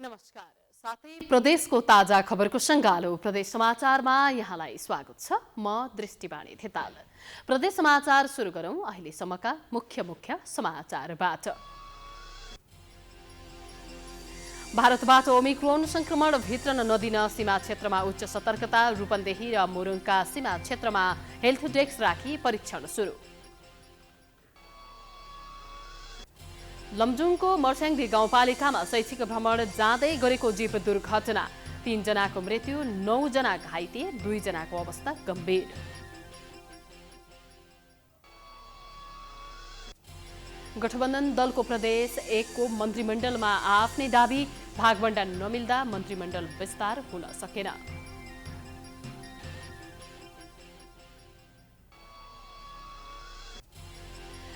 नमस्कार। साथै प्रदेशको ताजा खबरको सङ्गालो प्रदेश समाचारमा यहाँलाई स्वागत छ। म दृष्टिवाणी थिताल। प्रदेश समाचार सुरु गरौँ अहिलेसम्मका मुख्य समाचारबाट। भारतबाट ओमिक्रोन संक्रमण भित्रन नदिन सीमा क्षेत्रमा उच्च सतर्कता। रूपन्देही र मुरुङका सीमा क्षेत्रमा हेल्थ डेस्क राखी परीक्षण सुरु। लमजुङको मर्स्याङदी गाउँपालिकामा शैक्षिक भ्रमण जाँदै गरेको जीप दुर्घटना। 3 जनाको मृत्यु, 9 जना घाइते, 2 जनाको अवस्था गम्भीर। गठबन्धन दलको प्रदेश 1 को मन्त्रीमण्डलमा आफ्नै दाबी। भागवण्डा नमिल्दा मन्त्रीमण्डल विस्तार हुन सकेन।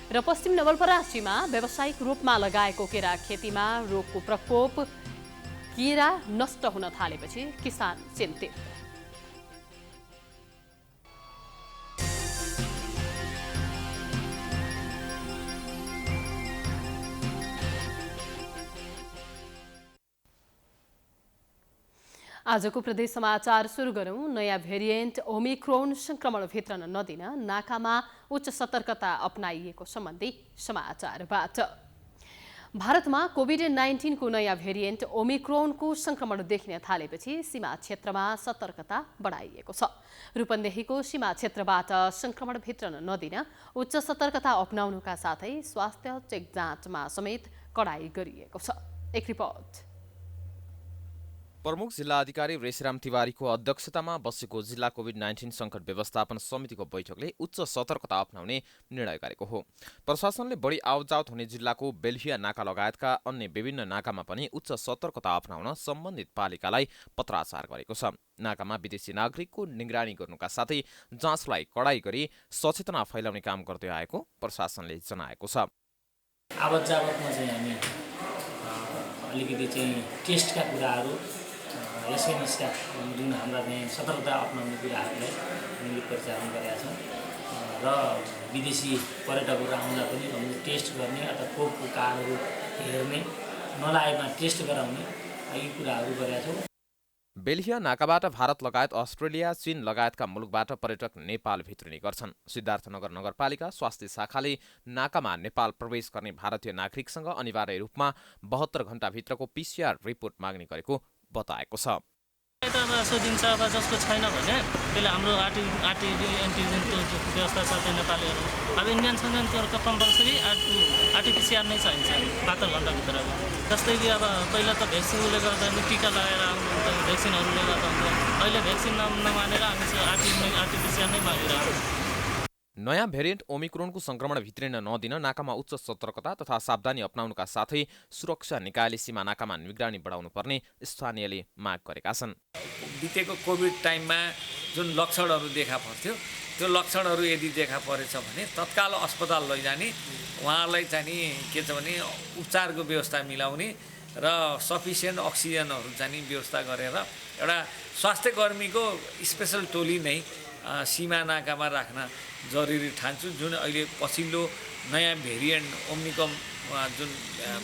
र पश्चिम नवलपरासीमा व्यावसायिक रूपमा लगाएको केरा खेतीमा रोगको प्रकोप। केरा नष्ट हुन थालेपछि किसान चिन्तित। आजको प्रदेश समाचार सुरु गरौँ। नयाँ भेरिएन्ट ओमिक्रोन संक्रमण भित्रन नदिन नाकामा उच्च सतर्कता अपनाइएको सम्बन्धी समाचारबाट। भारतमा कोभिड-19 को नयाँ भेरिएन्ट ओमिक्रोनको संक्रमण देखिन थालेपछि सीमा क्षेत्रमा सतर्कता बढाइएको छ। रूपन्देहीको सीमा क्षेत्रबाट संक्रमण भित्रन नदिन उच्च सतर्कता अपनाउनुका साथै स्वास्थ्य चेक जाँचमा समेत कडाई गरिएको छ। एक रिपोर्ट। प्रमुख जिल्ला अधिकारी रेशराम तिवारीको अध्यक्षतामा बसेको जिल्ला कोभिड-19 संकट व्यवस्थापन समितिको बैठकले उच्च सतर्कता अपनाउने निर्णय गरेको हो। प्रशासनले बढी आवतजावत हुने जिल्लाको बेल्हिया नाका लगायतका अन्य विभिन्न नाकामा पनि उच्च सतर्कता अपनाउन सम्बन्धित पालिकालाई पत्राचार गरेको छ। नाकामा विदेशी नागरिकको निगरानी गर्नुका साथै जाँचलाई कडाई गरी सचेतना फैलाउने काम गर्दै आएको प्रशासनले जनाएको छ। आवतजावतमा चाहिँ हामी अलिकति चाहिँ टेस्टका कुराहरू एसएमएसका जुन हाम्रा चाहिँ सतर्कता अपनाउने कुराहरूलाई हामीले परिचालन गरेका छौँ र विदेशी पर्यटकहरू आउँदा पनि हामीले टेस्ट गर्ने अथवा खोपको कार्डहरू हेर्ने, नलागेमा टेस्ट गराउने यी कुराहरू गरेका छौँ। बेल्हिया नाकाबाट भारत लगायत अस्ट्रेलिया, चीन लगायतका मुलुकबाट पर्यटक नेपाल भित्रिने गर्छन्। सिद्धार्थनगर नगरपालिका स्वास्थ्य शाखाले नाकामा नेपाल प्रवेश गर्ने भारतीय नागरिकसँग अनिवार्य रूपमा 72 घण्टाभित्रको PCR रिपोर्ट माग्ने गरेको बताएको छ। सोधिन्छ अब जसको छैन भने त्यसले हाम्रो आरटी एन्टिजेनको व्यवस्था छ त्यो नेपालीहरू। अब इन्डियनसँग त्यो कम्पलसरी आरटिपिसिआर नै चाहिन्छ 72 घण्टाभित्रको। जस्तै कि अब पहिला त भ्याक्सिनले गर्दा टिका लगाएर आउनुहुन्छ, भ्याक्सिनहरूले गर्दा हुन्छ। अहिले भ्याक्सिन नमानेर हामी आरटिपिसिआर नै मागिरहेको। नयाँ भेरिएन्ट ओमिक्रोनको संक्रमण भित्रिन नदिन नाकामा उच्च सतर्कता तथा सावधानी अपनाउनुका साथै सुरक्षा निकायले सीमा नाकामा निगरानी बढाउनु पर्ने स्थानीयले माग गरेका छन्। बितेको कोभिड टाइममा जुन लक्षणहरू देखा पर्थ्यो त्यो लक्षणहरू यदि देखा परेछ भने तत्काल अस्पताल लैजाने, उहाँहरूलाई चाहिँ के छ भने उपचारको व्यवस्था मिलाउने र सफिसियन्ट अक्सिजनहरू चाहिँ व्यवस्था गरेर एउटा स्वास्थ्य कर्मीको स्पेसल टोली नै सीमा नाकामा राख्न जरुरी ठान्छु। जुन अहिले पछिल्लो नयाँ भेरिएन्ट ओमिक्रोन जुन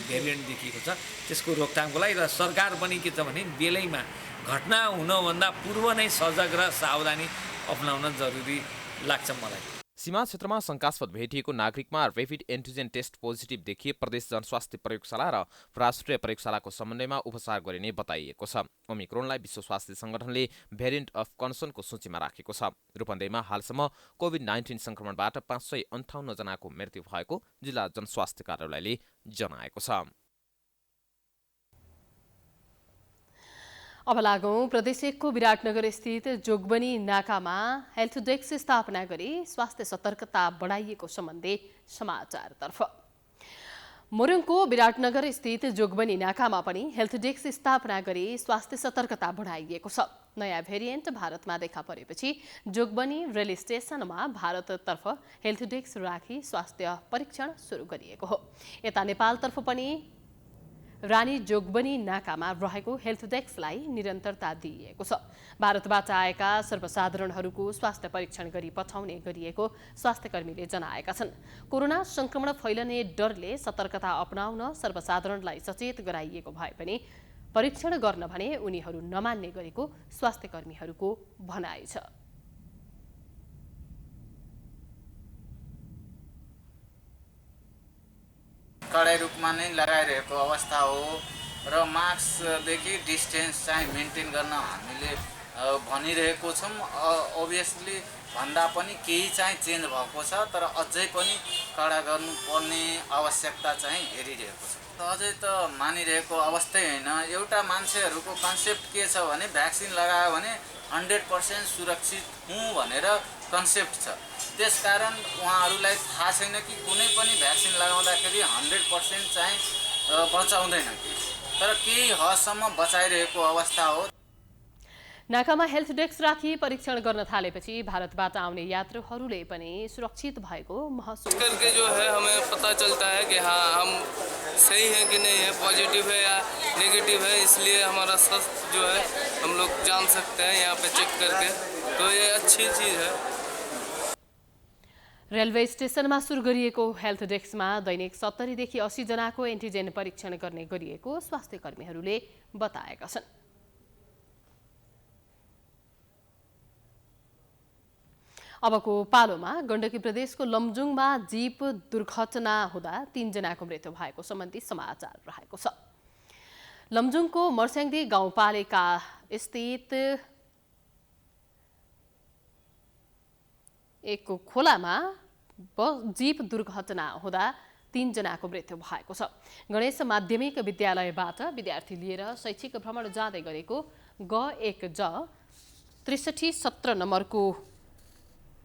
भेरिएन्ट देखिएको छ त्यसको रोकथामको लागि र सरकार पनि के छ भने बेलैमा घटना हुनभन्दा पूर्व नै सजग र सावधानी अपनाउन जरुरी लाग्छ मलाई। सीमा क्षेत्रमा शङ्कास्पद भेटिएको नागरिकमा ऱ्यापिड एन्टिजेन टेस्ट पोजिटिभ देखिए प्रदेश जनस्वास्थ्य प्रयोगशाला र राष्ट्रिय प्रयोगशालाको समन्वयमा उपचार गरिने बताइएको छ। ओमिक्रोनलाई विश्व स्वास्थ्य सङ्गठनले भेरिएन्ट अफ कन्सर्नको सूचीमा राखेको छ। रूपन्देहीमा हालसम्म कोभिड-19 संक्रमणबाट 558 जनाको मृत्यु भएको जिल्ला जनस्वास्थ्य कार्यालयले जनाएको छ। अब लागौं प्रदेश 1 को विराटनगर स्थित जोगबनी नाकामा हेल्थ डेस्क स्थापना गरी स्वास्थ्य सतर्कता बढाइएको सम्बन्धी समाचारतर्फ। मुरुङको विराटनगर स्थित जोगबनी नाकामा पनि हेल्थ डेस्क स्थापना गरी स्वास्थ्य सतर्कता बढाइएको छ। नयाँ भेरिएन्ट भारतमा देखा परेपछि जोगबनी रेल स्टेसनमा भारततर्फ हेल्थ डेस्क राखी स्वास्थ्य परीक्षण सुरु गरिएको हो। यता नेपालतर्फ पनि रानी जोगबनी नाकामा रहेको हेल्थ डेस्कलाई निरन्तरता दिइएको छ। भारतबाट आएका सर्वसाधारणहरूको स्वास्थ्य परीक्षण गरी पठाउने गरिएको स्वास्थ्यकर्मीले जनाएका छन्। कोरोना संक्रमण फैलने डरले सतर्कता अपनाउन सर्वसाधारणलाई सचेत गराइएको भए पनि परीक्षण गर्न भने उनीहरू नमान्ने गरेको स्वास्थ्य कर्मीहरूको भनाइ छ। कडाई रूपमा नै लगाइरहेको अवस्था हो र मास्कदेखि डिस्टेन्स चाहिँ मेन्टेन गर्न हामीले भनिरहेको छौँ। ओभियसली भन्दा पनि केही चाहिँ चेन्ज भएको छ, तर अझै पनि कडा गर्नुपर्ने आवश्यकता चाहिँ हेरिरहेको छ। अझै त मानिरहेको अवस्थै होइन। एउटा मान्छेहरूको कन्सेप्ट के छ भने भ्याक्सिन लगायो भने 100% सुरक्षित हुँ भनेर कन्सेप्ट छ। त्यसकारण उहाँहरूलाई थाहा छैन कि कुनै पनि भ्याक्सिन लगाउँदाखेरि 100% चाहिँ बचाउँदैन कि, तर केही हदसम्म बचाइरहेको अवस्था हो। नाकामा हेल्थ डेस्क राखी परीक्षण गर्न थालेपछि भारतबाट आउने यात्रुहरूले पनि सुरक्षित भएको महसुस करके जो है हमें पता चलता है कि हाँ हम सही है कि नहीं है, पॉजिटिव है या नेगेटिव है, इसलिए हमारा स्वास्थ्य जो है हम लोग जान सकते हैं यहाँ पे चेक करके, तो ये अच्छी चीज़ है। रेलवे स्टेसनमा सुरु गरिएको हेल्थ डेस्कमा दैनिक 70 देखि 80 जनाको एन्टिजेन परीक्षण गर्ने गरिएको स्वास्थ्य कर्मीहरूले बताएका छन्। अबको पालोमा गण्डकी प्रदेशको लमजुङमा जीप दुर्घटना हुँदा 3 जनाको मृत्यु भएको सम्बन्धी समाचार रहेको छ। लमजुङको मर्स्याङदी गाउँपालिका स्थित एक खोलामा जीप दुर्घटना हुँदा 3 जनाको मृत्यु भएको छ। गणेश माध्यमिक विद्यालयबाट विद्यार्थी लिएर शैक्षिक भ्रमण जाँदै गरेको G1J 6317 नम्बरको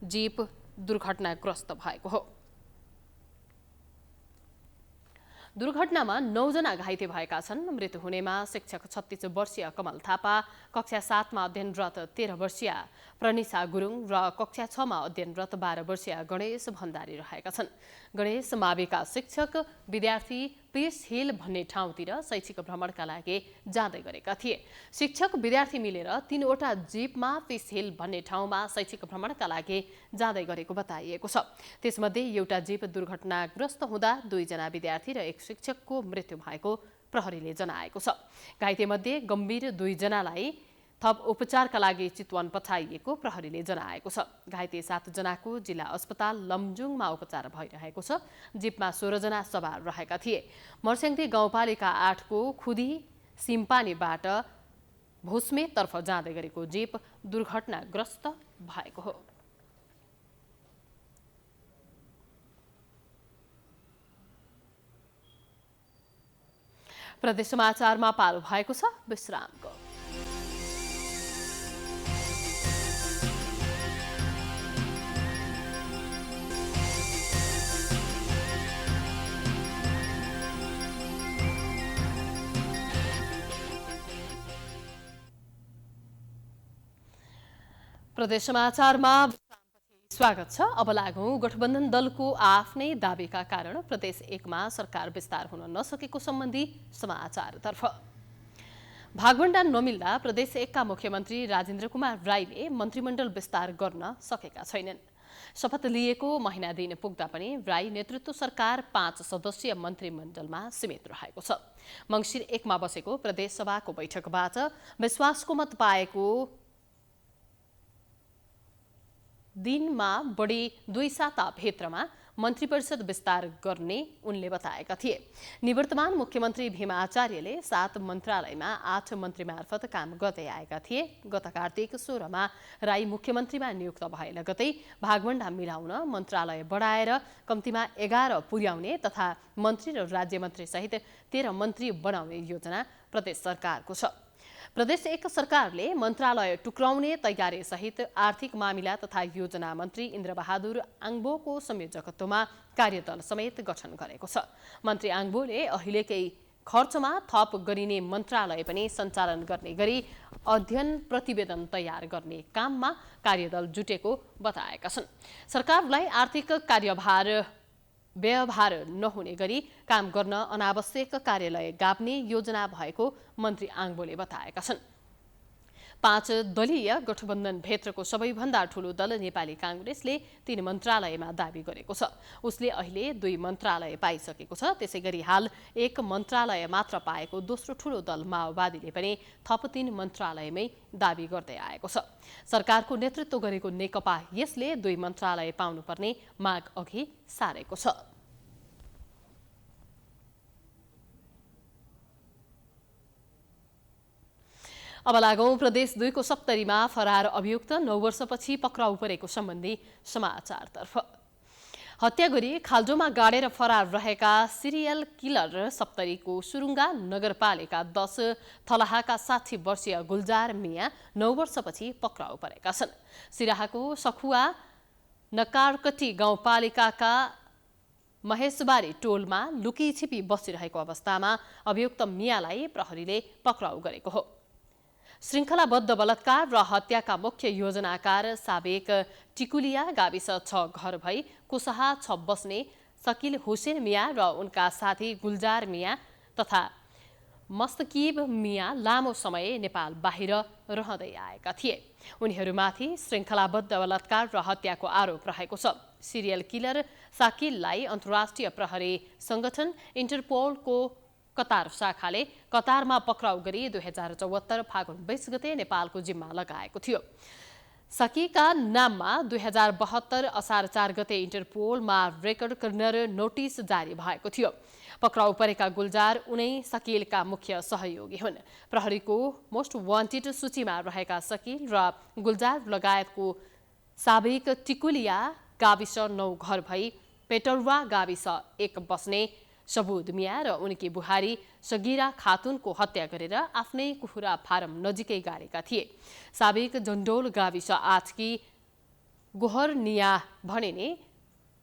जीप दुर्घटनाग्रस्त भएको हो। दुर्घटनामा 9 जना घाइते भएका छन्। मृत्यु हुनेमा शिक्षक 36 वर्षीय कमल थापा, कक्षा 7 मा अध्ययनरत 13 वर्षीय प्रनिशा गुरुङ र कक्षा 6 मा अध्ययनरत 12 वर्षीय गणेश भण्डारी रहेका छन्। गणेश माविका शिक्षक विद्यार्थी पीस हिल भन्ने ठाउँतिर शैक्षिक भ्रमणका लागि जाँदै गरेका थिए। शिक्षक विद्यार्थी मिलेर 3 वटा जीपमा पीस हिल भन्ने ठाउँमा शैक्षिक भ्रमणका लागि जाँदै गरेको बताइएको छ। त्यसमध्ये एउटा जीप दुर्घटनाग्रस्त हुँदा 2 जना विद्यार्थी र 1 शिक्षकको मृत्यु भएको प्रहरीले जनाएको छ। घाइतेमध्ये गम्भीर 2 जनालाई थप उपचारका लागि चितवन पठाइएको प्रहरीले जनाएको छ। घाइते 7 जनाको जिल्ला अस्पताल लमजुङमा उपचार भइरहेको छ। जीपमा 16 जना सवार रहेका थिए। मर्स्याङदी गाउँपालिका 8 को खुदी सिम्पानीबाट भुस्मेतर्फ जाँदै गरेको जीप दुर्घटनाग्रस्त भएको हो। प्रदेश समाचारमा पालो भएको छ विश्रामको। प्रदेश समाचारमा स्वागत छ। अब लागौं गठबन्धन दलको आफ्नै दाबीका कारण प्रदेश 1 मा सरकार विस्तार हुन नसकेको सम्बन्धी समाचारतर्फ। भागवण्डा नमिल्दा प्रदेश 1 का मुख्यमन्त्री राजेन्द्र कुमार राईले मन्त्रीमण्डल विस्तार गर्न सकेका छैनन्। शपथ लिएको महिना दिन पुग्दा पनि राई नेतृत्व सरकार 5 सदस्यीय मन्त्रीमण्डलमा सीमित रहेको छ। मङ्सिर 1 मा बसेको प्रदेश सभाको बैठकबाट विश्वासको मत पाएको दिनमा बढी 2 साताभित्रमा मन्त्री परिषद विस्तार गर्ने उनले बताएका थिए। निवर्तमान मुख्यमन्त्री भीम आचार्यले 7 मन्त्रालयमा 8 मन्त्री मार्फत काम गर्दै आएका थिए। गत कार्तिक 16 मा राई मुख्यमन्त्रीमा नियुक्त भए लगतै भागवण्डा मिलाउन मन्त्रालय बढाएर कम्तीमा 11 पुर्याउने तथा मन्त्री र राज्यमन्त्री सहित 13 मन्त्री बनाउने योजना प्रदेश सरकारको छ। प्रदेश 1 सरकारले मन्त्रालय टुक्राउने तयारी सहित आर्थिक मामिला तथा योजना मन्त्री इन्द्रबहादुर आङबोको संयोजकत्वमा कार्यदल समेत गठन गरेको छ। मन्त्री आङबोले अहिलेकै खर्चमा थप गरिने मन्त्रालय पनि सञ्चालन गर्ने गरी अध्ययन प्रतिवेदन तयार गर्ने काममा कार्यदल जुटेको बताएका छन्। सरकारलाई आर्थिक व्यवहार नहुने गरी काम गर्न अनावश्यक कार्यालय गाप्ने योजना भएको मन्त्री आङबोले बताएका छन्। 5 दलीय गठबन्धनभित्रको सबैभन्दा ठूलो दल नेपाली काङ्ग्रेसले 3 मन्त्रालयमा दाबी गरेको छ। उसले अहिले 2 मन्त्रालय पाइसकेको छ। त्यसैगरी हाल 1 मन्त्रालय मात्र पाएको दोस्रो ठूलो दल माओवादीले पनि थप 3 मन्त्रालयमै दाबी गर्दै आएको छ। सरकारको नेतृत्व गरेको नेकपा यसले 2 मन्त्रालय पाउनुपर्ने माग अघि सारेको छ। अब लागौं प्रदेश 2 को सप्तरीमा फरार अभियुक्त 9 वर्षपछि पक्राउ परेको सम्बन्धी समाचारतर्फ। हत्या गरी खाल्डोमा गाडेर फरार रहेका सिरियल किलर सप्तरीको सुरुङ्गा नगरपालिका 10 थलाहाका 60 वर्षीय गुलजार मिया 9 वर्षपछि पक्राउ परेका छन्। सिराहाको सखुवा नकारकटी गाउँपालिकाका महेशबारी टोलमा लुकीछिपी बसिरहेको अवस्थामा अभियुक्त मियालाई प्रहरीले पक्राउ गरेको हो। श्रृङ्खलाबद्ध बलात्कार र हत्याका मुख्य योजनाकार साबेक टिकुलिया गाविस 6 घर भई कुसहा 6 बस्ने सकिल हुसेन मिया र उनका साथी गुलजार मिया तथा मस्तकीब मिया लामो समय नेपाल बाहिर रहँदै आएका थिए। उनीहरूमाथि श्रृङ्खलाबद्ध बलात्कार र हत्याको आरोप रहेको छ। सिरियल किलर साकिललाई अन्तर्राष्ट्रिय प्रहरी संगठन इन्टरपोलको कतार शाखाले कतारमा पक्राउ गरी 2074 फागुन 20 गते नेपालको जिम्मा लगाएको थियो। सकीका नाममा 2072 असार 4 गते इन्टरपोलमा रेकर्ड कर्नर नोटिस जारी भएको थियो। पक्राउ परेका गुलजार उनै सकिलका मुख्य सहयोगी हुन्। प्रहरीको मोस्ट वान्टेड सूचीमा रहेका सकिल र गुलजार लगायतको साबिक टिकुलिया गाविस 9 घर भई पेटरवा गाविस 1 बस्ने सबुद मिया र उनकी बुहारी सगिरा खातुनको हत्या गरेर आफ्नै कुखुरा फारम नजिकै गाडेका थिए। साबिक जन्डोल गाविस 8 की गोहरनिया भनिने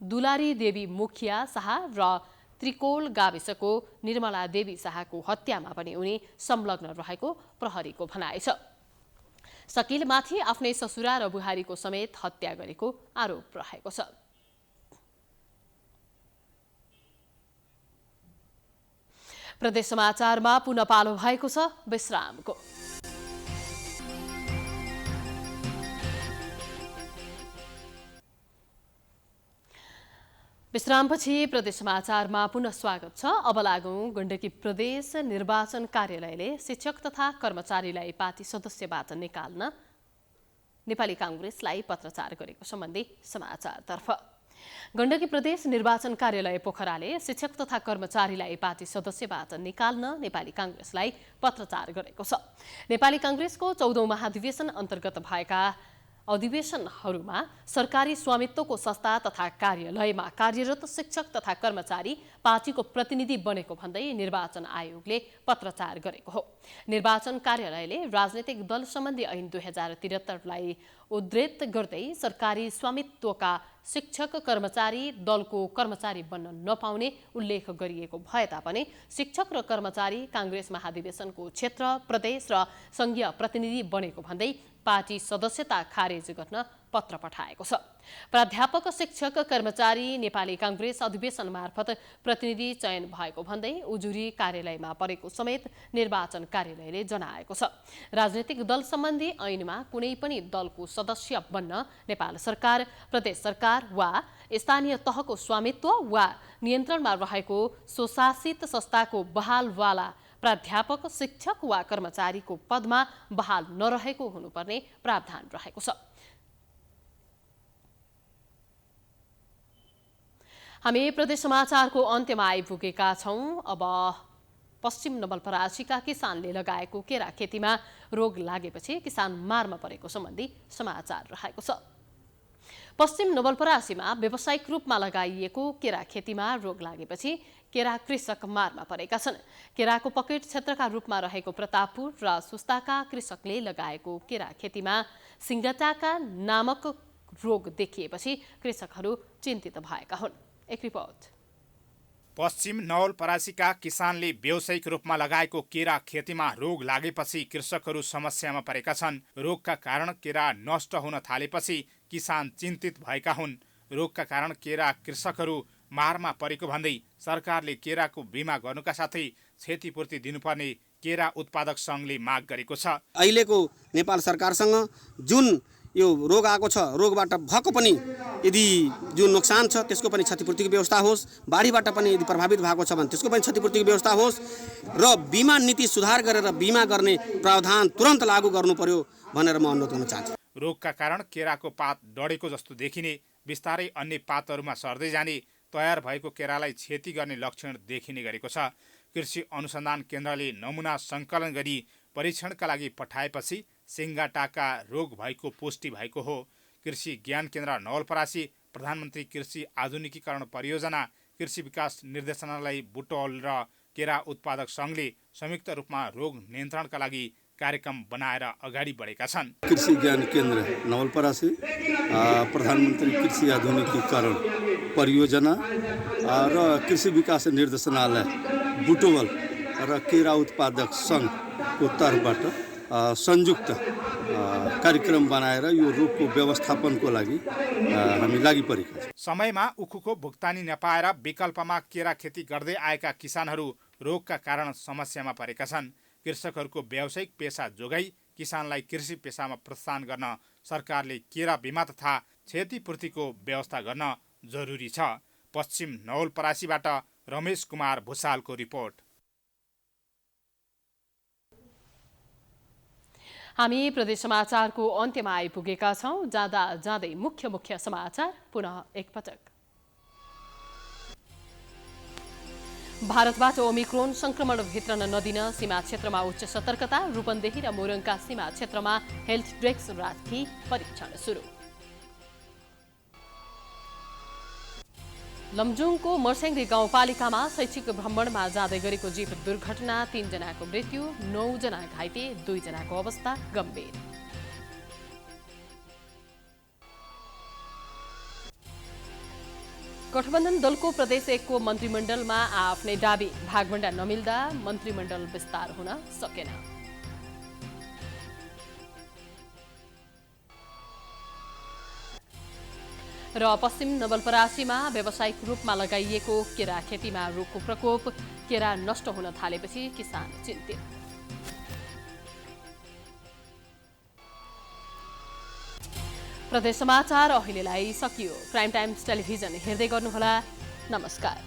दुलारी देवी मुखिया शाह र त्रिकोल गाविसको निर्मला देवी शाहको हत्यामा पनि उनी संलग्न रहेको प्रहरीको भनाइ छ। सकिलमाथि आफ्नै ससुरा र बुहारीको समेत हत्या गरेको आरोप रहेको छ। प्रदेश समाचारमा पुनः पालो भएको छ विश्रामको। विश्रामपछि प्रदेश समाचारमा पुनः स्वागत छ। अब लागौं गण्डकी प्रदेश निर्वाचन कार्यालयले शिक्षक तथा कर्मचारीलाई पार्टी सदस्यबाट निकाल्न नेपाली काङ्ग्रेसलाई पत्रचार गरेको सम्बन्धी समाचारतर्फ। गण्डकी प्रदेश निर्वाचन कार्यालय पोखराले शिक्षक तथा कर्मचारीलाई पार्टी सदस्यबाट निकाल्न नेपाली काङ्ग्रेसलाई पत्रचार गरेको छ। नेपाली काङ्ग्रेसको 14औं महाधिवेशन अन्तर्गत भएका अधिवेशनहरूमा सरकारी स्वामित्वको संस्था तथा कार्यालयमा कार्यरत शिक्षक तथा कर्मचारी पार्टीको प्रतिनिधि बनेको भन्दै निर्वाचन आयोगले पत्रचार गरेको हो। निर्वाचन कार्यालयले राजनैतिक दल सम्बन्धी ऐन 2073लाई उद्धृत गर्दै सरकारी स्वामित्वका शिक्षक कर्मचारी दलको कर्मचारी बन्न नपाउने उल्लेख गरिएको भए तापनि शिक्षक र कर्मचारी काङ्ग्रेस महाधिवेशनको क्षेत्र प्रदेश र संघीय प्रतिनिधि बनेको भन्दै पार्टी सदस्यता खारेज गर्न पत्र पठाएको छ। प्राध्यापक शिक्षक कर्मचारी नेपाली काङ्ग्रेस अधिवेशन मार्फत प्रतिनिधि चयन भएको भन्दै उजुरी कार्यालयमा परेको समेत निर्वाचन कार्यालयले जनाएको छ। राजनैतिक दल सम्बन्धी ऐनमा कुनै पनि दलको सदस्य बन्न नेपाल सरकार, प्रदेश सरकार वा स्थानीय तहको स्वामित्व वा नियन्त्रणमा रहेको स्वशासित संस्थाको बहालवाला प्राध्यापक शिक्षक वा कर्मचारीको पदमा बहाल नरहेको हुनुपर्ने प्रावधान रहेको छ। हामी प्रदेश समाचारको अन्त्यमा आइपुगेका छौं। अब पश्चिम नवलपरासीका किसानले लगाएको केरा खेतीमा रोग लागेपछि किसान मारमा परेको सम्बन्धी समाचार रहेको छ। पश्चिम नवलपरासीमा व्यावसायिक रूपमा लगाइएको केरा खेतीमा रोग लागेपछि केरा कृषक मारमा परेका छन्। केराको पकेट क्षेत्रका रूपमा रहेको प्रतापपुर र सुस्ताका कृषकले लगाएको केरा खेतीमा सिङ्गटाका नामक रोग देखिएपछि कृषकहरू चिन्तित भएका हुन्। एक रिपोर्ट। पश्चिम नवलपरासीका किसानले व्यावसायिक रूपमा लगाएको केरा खेतीमा रोग लागेपछि कृषकहरू समस्यामा परेका छन्। रोगका कारण केरा नष्ट हुन थालेपछि किसान चिन्तित भएका हुन्। रोगका कारण केरा कृषकहरू मारमा परेको भन्दै सरकारले केराको बिमा गर्नुका साथै क्षतिपूर्ति दिनुपर्ने केरा उत्पादक सङ्घले माग गरेको छ। अहिलेको नेपाल सरकारसँग जुन यो रोग आएको छ, रोगबाट भएको पनि यदि जुन नोक्सान छ त्यसको पनि क्षतिपूर्तिको व्यवस्था होस्, बाढीबाट पनि यदि प्रभावित भएको छ भने त्यसको पनि क्षतिपूर्तिको व्यवस्था होस् र बिमा नीति सुधार गरेर बिमा गर्ने प्रावधान तुरन्त लागू गर्नु पर्यो भनेर म अनुरोध गर्न चाहन्छु। रोगका कारण केराको पात डढेको जस्तो देखिने, बिस्तारै अन्य पातहरूमा सर्दै जाने, तयार भएको केरालाई क्षति गर्ने लक्षण देखिने गरेको छ। कृषि अनुसन्धान केन्द्रले नमुना सङ्कलन गरी परीक्षणका लागि पठाएपछि सिङ्गाटाका रोग भएको पुष्टि भएको हो। कृषि ज्ञान केन्द्र नवलपरासी, प्रधानमन्त्री कृषि आधुनिकीकरण परियोजना, कृषि विकास निर्देशनालय बुटवल र केरा उत्पादक सङ्घले संयुक्त रूपमा रोग नियन्त्रणका लागि कार्यक्रम बनाएर अगाडि बढेका छन्। कृषि ज्ञान केन्द्र नवलपरासी, प्रधानमन्त्री कृषि आधुनिकीकरण परियोजना र कृषि विकास निर्देशनालय बुटवल र केरा उत्पादक सङ्घको तर्फबाट संयुक्त कार्यक्रम बनाएर यो रोगको व्यवस्थापनको लागि हामी लागि परेका छौँ। समयमा उखुको भुक्तानी नपाएर विकल्पमा केरा खेती गर्दै आएका किसानहरू रोगका कारण समस्यामा परेका छन्। कृषकहरूको व्यावसायिक पेसा जोगाई किसानलाई कृषि पेसामा प्रोत्साहन गर्न सरकारले केरा बिमा तथा क्षतिपूर्तिको व्यवस्था गर्न जरुरी छ। पश्चिम नवलपरासीबाट रमेश कुमार भुसालको रिपोर्ट। हामी प्रदेश समाचारको अन्त्यमा आइपुगेका छौं। जाँदा जाँदै मुख्य समाचार पुनः एकपटक। भारतबाट ओमिक्रोन संक्रमण भित्रन नदिन सीमा क्षेत्रमा उच्च सतर्कता। रूपन्देही र मोरङका सीमा क्षेत्रमा हेल्थ डेस्क राखी परीक्षण सुरु। लमजुङको मर्स्याङ्दी गाउँपालिकामा शैक्षिक भ्रमणमा जाँदै गरेको जीप दुर्घटना, 3 जनाको मृत्यु, 9 जना घाइते, 2 जनाको अवस्था गम्भीर। गठबन्धन दलको प्रदेश 1 को मन्त्रीमण्डलमा आफ्नै दाबी, भागभण्डा नमिल्दा मन्त्रीमण्डल विस्तार हुन सकेन। र पश्चिम नवलपरासीमा व्यावसायिक रूपमा लगाइएको केरा खेतीमा रोगको प्रकोप, केरा नष्ट हुन थालेपछि किसान चिन्तित। प्रदेश समाचार अहिलेलाई सकियो। प्राइम टाइम्स टेलिभिजन हेर्दै गर्नुहोला। नमस्कार।